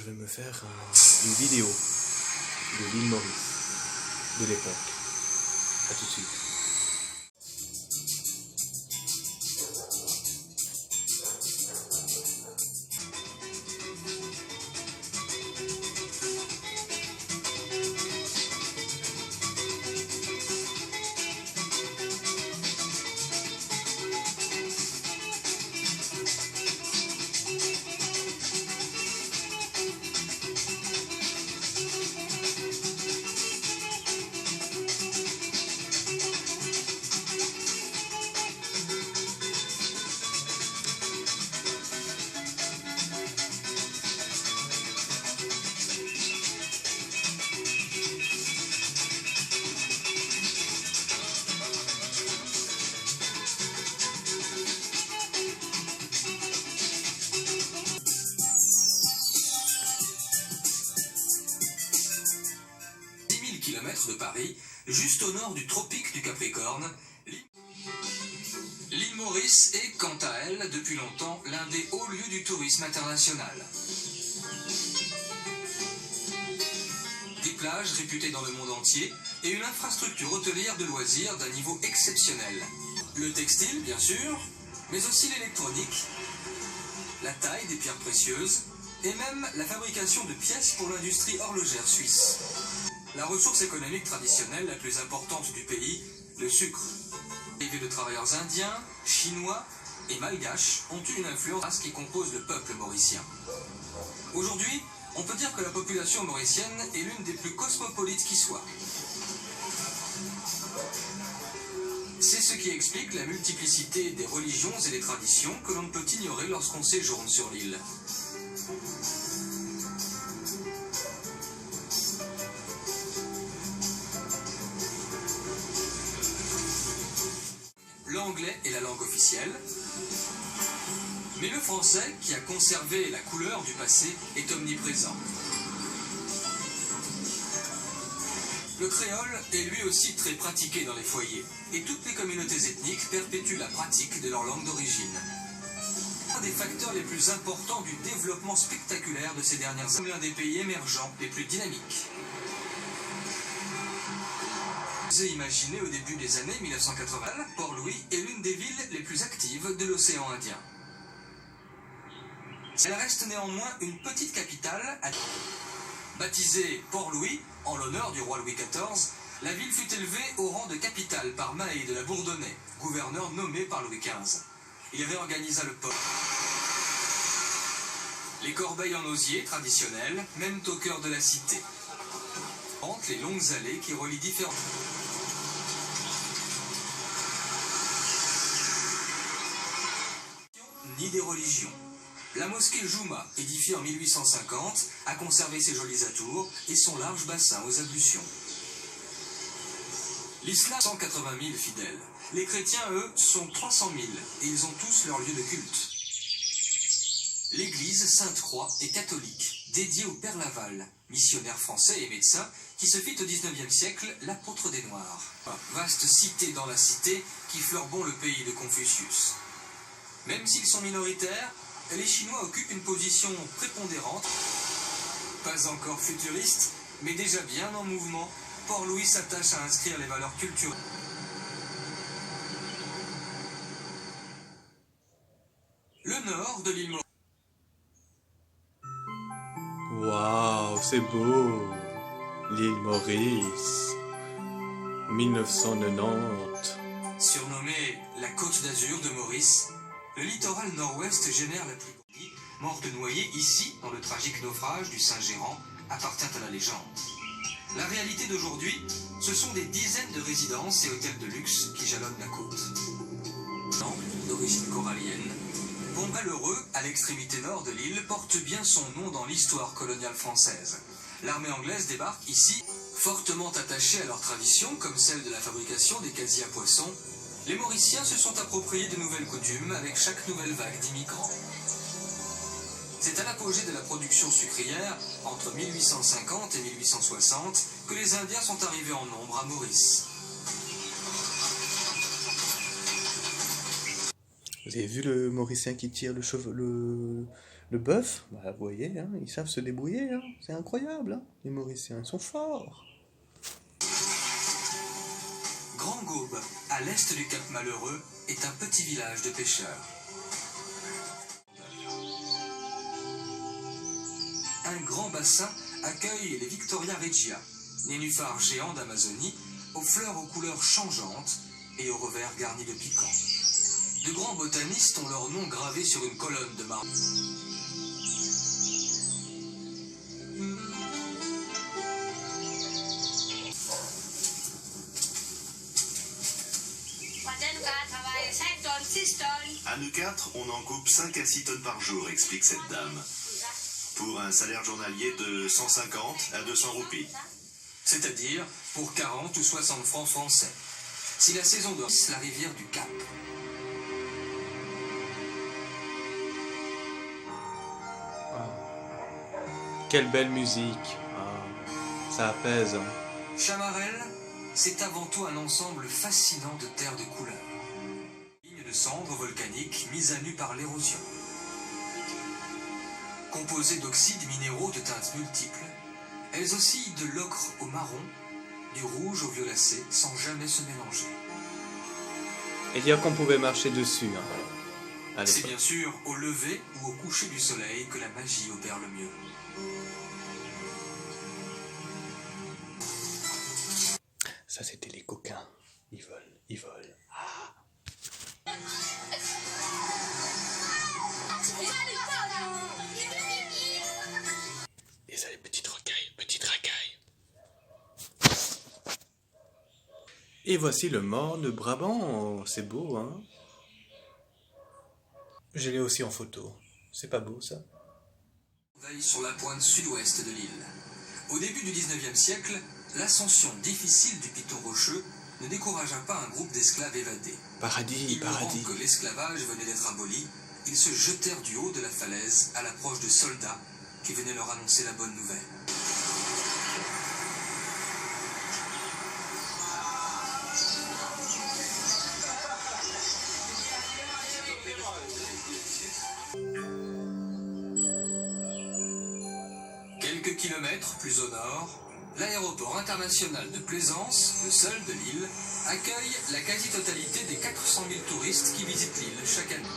je vais me faire une vidéo de l'île Maurice, de l'époque. A tout de suite. De Paris, juste au nord du tropique du Capricorne, l'île Maurice est, quant à elle, depuis longtemps, l'un des hauts lieux du tourisme international. Des plages réputées dans le monde entier et une infrastructure hôtelière de loisirs d'un niveau exceptionnel. Le textile, bien sûr, mais aussi l'électronique, la taille des pierres précieuses et même la fabrication de pièces pour l'industrie horlogère suisse. La ressource économique traditionnelle la plus importante du pays, le sucre. Arrivées de travailleurs indiens, chinois et malgaches ont eu une influence qui compose le peuple mauricien. Aujourd'hui, on peut dire que la population mauricienne est l'une des plus cosmopolites qui soit. C'est ce qui explique la multiplicité des religions et des traditions que l'on ne peut ignorer lorsqu'on séjourne sur l'île. L'anglais est la langue officielle, mais le français, qui a conservé la couleur du passé, est omniprésent. Le créole est lui aussi très pratiqué dans les foyers, et toutes les communautés ethniques perpétuent la pratique de leur langue d'origine. Un des facteurs les plus importants du développement spectaculaire de ces dernières années, l'un des pays émergents les plus dynamiques. Imaginé au début des années 1980, Port-Louis est l'une des villes les plus actives de l'océan Indien. Elle reste néanmoins une petite capitale. Baptisée Port-Louis en l'honneur du roi Louis XIV, la ville fut élevée au rang de capitale par Mahé de la Bourdonnais, gouverneur nommé par Louis XV. Il réorganisa le port. Les corbeilles en osier traditionnelles mènent au cœur de la cité. Entre les longues allées qui relient différents ni des religions. La mosquée Jouma, édifiée en 1850, a conservé ses jolis atours et son large bassin aux ablutions. L'islam a 180 000 fidèles. Les chrétiens, eux, sont 300 000 et ils ont tous leur lieu de culte. L'église Sainte-Croix est catholique, dédiée au Père Laval, missionnaire français et médecin, qui se fit au XIXe siècle l'apôtre des Noirs. Vaste cité dans la cité qui fleure bon le pays de Confucius. Même s'ils sont minoritaires, les Chinois occupent une position prépondérante. Pas encore futuriste, mais déjà bien en mouvement, Port-Louis s'attache à inscrire les valeurs culturelles. Le nord de l'île Maurice. Waouh, c'est beau! L'île Maurice, 1990. Surnommée la Côte d'Azur de Maurice, le littoral nord-ouest génère la pluie. Morte noyée ici, dans le tragique naufrage du Saint-Gérant, appartient à la légende. La réalité d'aujourd'hui, ce sont des dizaines de résidences et hôtels de luxe qui jalonnent la côte. Temple d'origine corallienne, Pont-Malheureux, à l'extrémité nord de l'île, porte bien son nom dans l'histoire coloniale française. L'armée anglaise débarque ici, fortement attachée à leurs traditions, comme celle de la fabrication des casiers à poissons. Les Mauriciens se sont appropriés de nouvelles coutumes avec chaque nouvelle vague d'immigrants. C'est à l'apogée de la production sucrière, entre 1850 et 1860, que les Indiens sont arrivés en nombre à Maurice. Vous avez vu le Mauricien qui tire le Le bœuf, bah, vous voyez, hein, ils savent se débrouiller, hein. C'est incroyable, hein. Les Mauriciens, ils sont forts. Grand Gaube, à l'est du Cap Malheureux, est un petit village de pêcheurs. Un grand bassin accueille les Victoria regia, nénuphars géants d'Amazonie, aux fleurs aux couleurs changeantes et aux revers garnis de piquants. De grands botanistes ont leur nom gravé sur une colonne de marbre. À nous quatre, on en coupe 5 à 6 tonnes par jour, explique cette dame. Pour un salaire journalier de 150 à 200 roupies. C'est-à-dire pour 40 ou 60 francs français. Si la saison de la rivière du Cap. Quelle belle musique. Ah, ça apaise. Hein. Chamarel, c'est avant tout un ensemble fascinant de terres de couleur. Lignes de cendres volcaniques mises à nu par l'érosion. Composées d'oxydes minéraux de teintes multiples, elles oscillent de l'ocre au marron, du rouge au violacé, sans jamais se mélanger. Et dire qu'on pouvait marcher dessus. Hein. C'est bien sûr au lever ou au coucher du soleil que la magie opère le mieux. Ça, c'était les coquins. Ils volent, ils volent. Ah. Et ça, les petites rocailles, petites racailles. Et voici le Morne Brabant. C'est beau, hein? Je l'ai aussi en photo. C'est pas beau, ça? Veille sur la pointe sud-ouest de l'île. Au début du 19e siècle, l'ascension difficile du piton rocheux ne découragea pas un groupe d'esclaves évadés. Paradis, Ignorant paradis. que l'esclavage venait d'être aboli, ils se jetèrent du haut de la falaise à l'approche de soldats qui venaient leur annoncer la bonne nouvelle. Quelques kilomètres plus au nord, l'aéroport international de Plaisance, le seul de l'île, accueille la quasi-totalité des 400 000 touristes qui visitent l'île chaque année.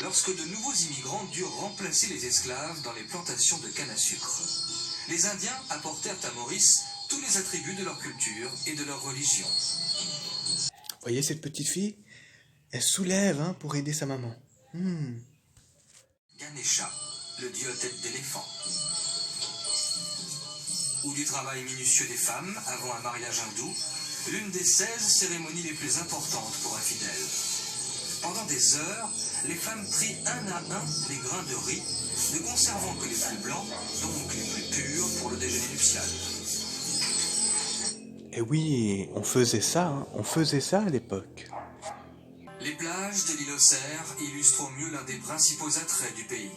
Lorsque de nouveaux immigrants durent remplacer les esclaves dans les plantations de canne à sucre, les Indiens apportèrent à Maurice tous les attributs de leur culture et de leur religion. Voyez cette petite fille? Elle soulève, hein, pour aider sa maman. Ganesha, le dieu à tête d'éléphant. Ou du travail minutieux des femmes avant un mariage hindou, l'une des 16 cérémonies les plus importantes pour un fidèle. Pendant des heures, les femmes trient un à un les grains de riz, ne conservant que les plus blancs, donc les plus purs pour le déjeuner nuptial. Et oui, on faisait ça, hein. On faisait ça à l'époque. Les plages de l'île Auxerre illustrent au mieux l'un des principaux attraits du pays.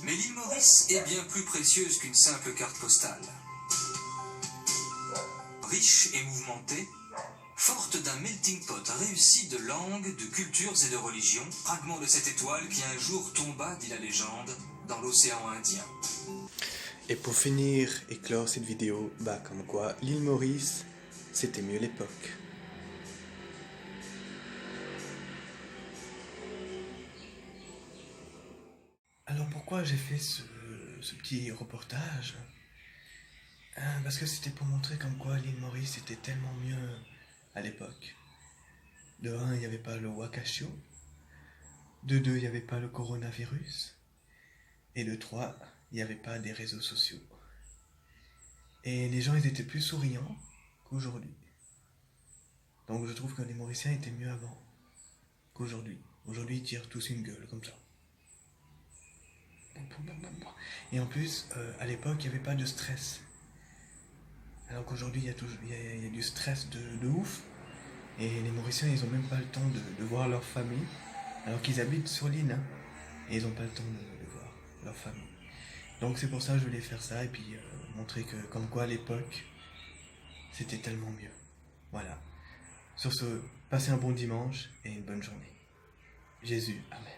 Mais l'île Maurice est bien plus précieuse qu'une simple carte postale. Riche et mouvementée, forte d'un melting pot réussi de langues, de cultures et de religions, fragment de cette étoile qui un jour tomba, dit la légende, dans l'océan Indien. Et pour finir et clore cette vidéo, comme quoi, l'île Maurice, c'était mieux l'époque. Alors pourquoi j'ai fait ce petit reportage? Parce que c'était pour montrer comme quoi l'île Maurice était tellement mieux à l'époque. De 1, il n'y avait pas le Wakashio. De 2, il n'y avait pas le coronavirus. Et de 3, il n'y avait pas des réseaux sociaux. Et les gens, ils étaient plus souriants qu'aujourd'hui. Donc je trouve que les Mauriciens étaient mieux avant qu'aujourd'hui. Aujourd'hui, ils tirent tous une gueule, comme ça. Et en plus, à l'époque, il n'y avait pas de stress. Alors qu'aujourd'hui, il y a du stress de ouf. Et les Mauriciens, ils n'ont même pas le temps de voir leur famille. Alors qu'ils habitent sur l'île, hein. Et ils n'ont pas le temps de voir leur famille. Donc c'est pour ça que je voulais faire ça. Et puis montrer que, comme quoi à l'époque, c'était tellement mieux. Voilà. Sur ce, passez un bon dimanche et une bonne journée. Jésus, Amen.